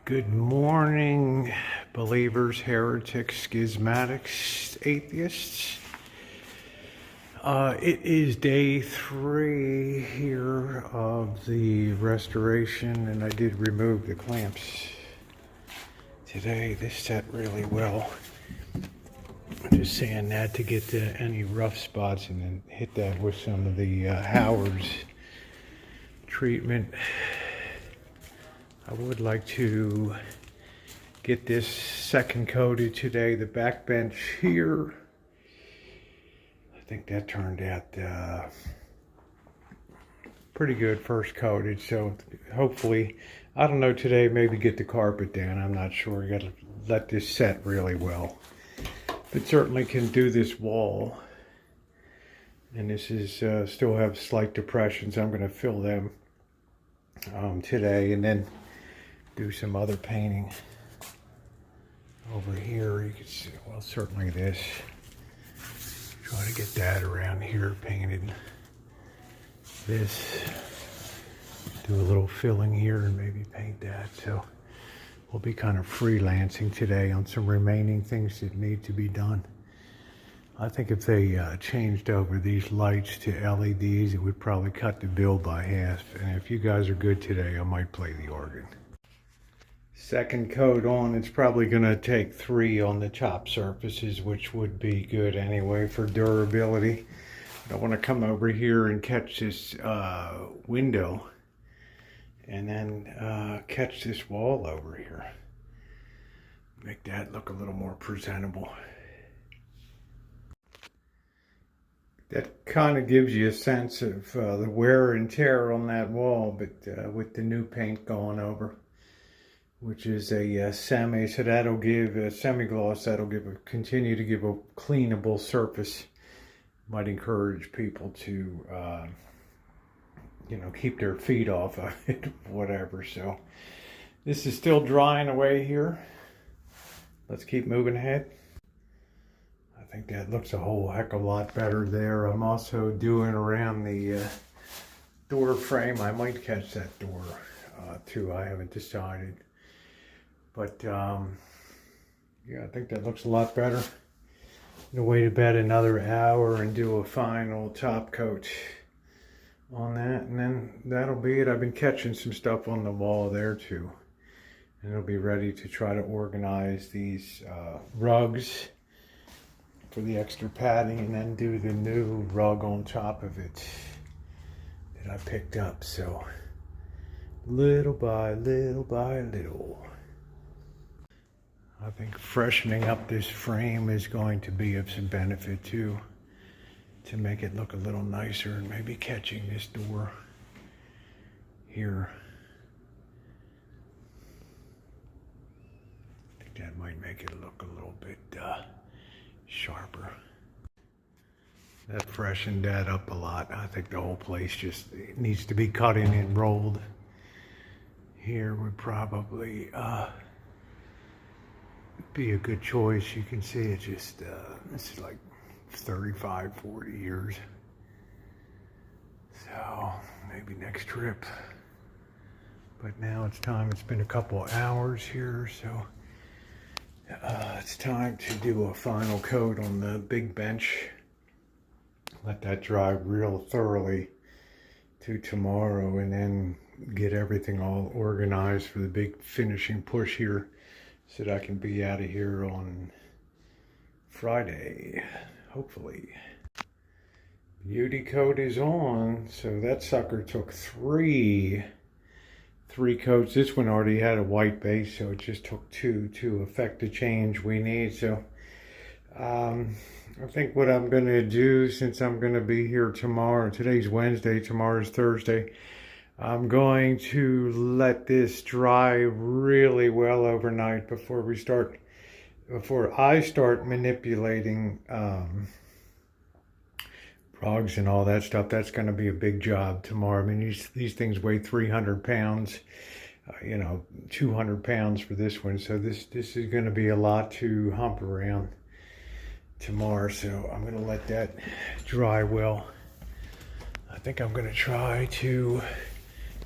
Good morning, believers, heretics, schismatics, atheists. It is day 3 here of the restoration, and I did remove the clamps today. This set really well. I'm just saying that to get to any rough spots and then hit that with some of the Howard's treatment. I would like to get this second coated today. The back bench here, I think that turned out pretty good first coated. So hopefully, I don't know, today maybe get the carpet down. I'm not sure. You got to let this set really well. But certainly can do this wall. And this is still have slight depressions. I'm going to fill them today, and then do some other painting over here. You can see, well, certainly this. Try to get that around here painted. This. Do a little filling here and maybe paint that. So we'll be kind of freelancing today on some remaining things that need to be done. I think if they changed over these lights to LEDs, it would probably cut the bill by half. And if you guys are good today, I might play the organ. Second coat on, it's probably going to take 3 on the top surfaces, which would be good anyway for durability. I want to come over here and catch this window and then catch this wall over here. Make that look a little more presentable. That kind of gives you a sense of the wear and tear on that wall, but with the new paint going over, which is a semi, so that'll give a semi-gloss, that'll continue to give a cleanable surface. Might encourage people to, keep their feet off of it, whatever. So this is still drying away here. Let's keep moving ahead. I think that looks a whole heck of a lot better there. I'm also doing around the door frame. I might catch that door too. I haven't decided. But yeah, I think that looks a lot better. I'm gonna wait about another hour and do a final top coat on that, and then that'll be it. I've been catching some stuff on the wall there too, and it'll be ready to try to organize these rugs for the extra padding, and then do the new rug on top of it that I picked up. So little by little by little, I think freshening up this frame is going to be of some benefit too, to make it look a little nicer, and maybe catching this door here. I think that might make it look a little bit sharper. That freshened that up a lot. I think the whole place just needs to be cut in and rolled. Here would probably be a good choice. You can see it just, this is like 35, 40 years. So maybe next trip. But now it's time. It's been a couple of hours here, so it's time to do a final coat on the big bench. Let that dry real thoroughly to tomorrow, and then get everything all organized for the big finishing push here, so that I can be out of here on Friday, hopefully. Beauty coat is on, so that sucker took three coats. This one already had a white base, so it just took 2 to effect the change we need. So I think what I'm going to do, since I'm going to be here tomorrow, today's Wednesday, tomorrow's Thursday, I'm going to let this dry really well overnight before I start manipulating rugs and all that stuff. That's going to be a big job tomorrow. I mean, these things weigh 300 pounds, 200 pounds for this one. So this is going to be a lot to hump around tomorrow. So I'm going to let that dry well. I think I'm going to try to,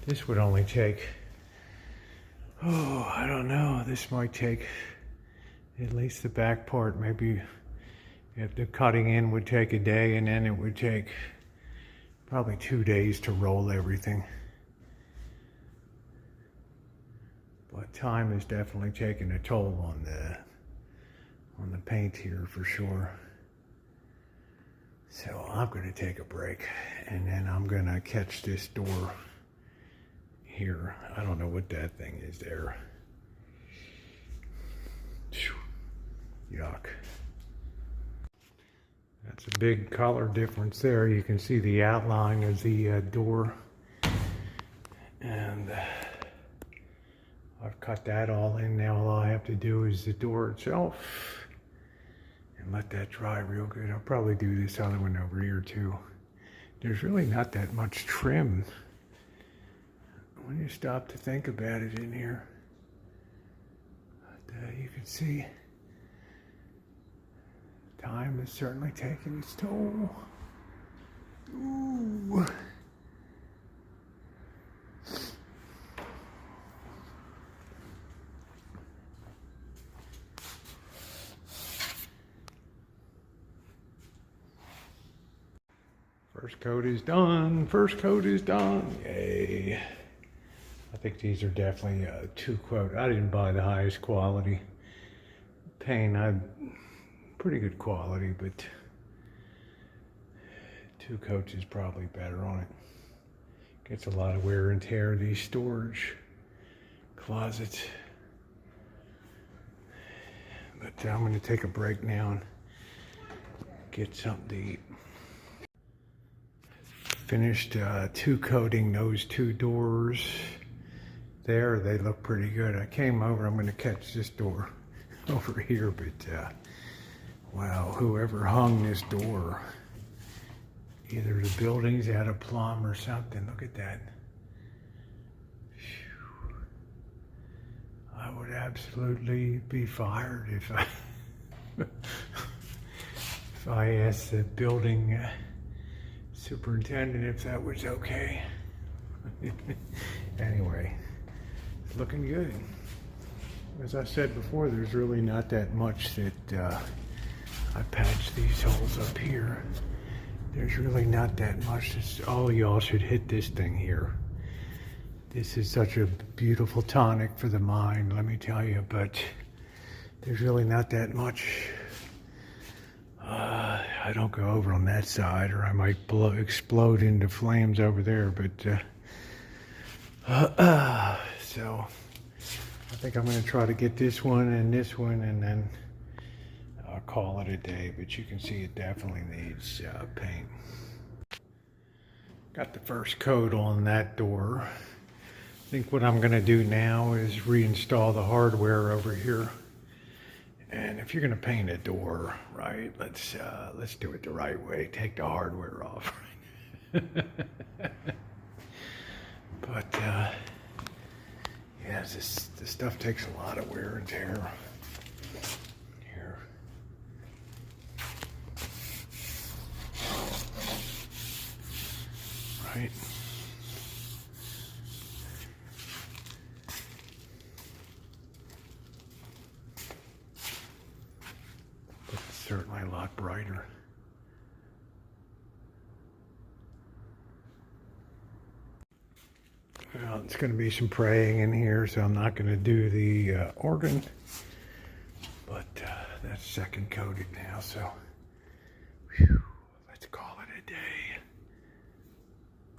this would only take Oh, I don't know. This might take at least the back part. Maybe if the cutting in would take a day, and then it would take probably 2 days to roll everything. But time is definitely taking a toll on the paint here for sure. So I'm going to take a break, and then I'm going to catch this door here. I don't know what that thing is there. Yuck. That's a big color difference there. You can see the outline of the door. And I've cut that all in. Now all I have to do is the door itself. And let that dry real good. I'll probably do this other one over here too. There's really not that much trim when you stop to think about it in here. But, you can see time is certainly taking its toll. Ooh. First coat is done. First coat is done. Yay. I think these are definitely 2-coat. I didn't buy the highest quality paint. Pretty good quality, but 2 coats is probably better on it. Gets a lot of wear and tear, these storage closets. But I'm going to take a break now and get something to eat. Finished 2-coating those 2 doors there. They look pretty good. I came over, I'm going to catch this door over here, but wow, whoever hung this door, either the building's out of plumb or something. Look at that. Whew. I would absolutely be fired if I asked the building superintendent if that was okay. Anyway, it's looking good. As I said before, there's really not that much that I patched these holes up here. There's really not that much. All y'all should hit this thing here. This is such a beautiful tonic for the mind, let me tell you, but there's really not that much. I don't go over on that side, or I might explode into flames over there, but so I think I'm going to try to get this one, and then I'll call it a day. But you can see it definitely needs paint. Got the first coat on that door. I think what I'm going to do now is reinstall the hardware over here. And if you're going to paint a door, right, let's do it the right way. Take the hardware off. But yeah, this stuff takes a lot of wear and tear here. Right. But it's certainly a lot brighter. Well, it's going to be some praying in here, so I'm not going to do the organ. But that's second coated now, so whew, let's call it a day.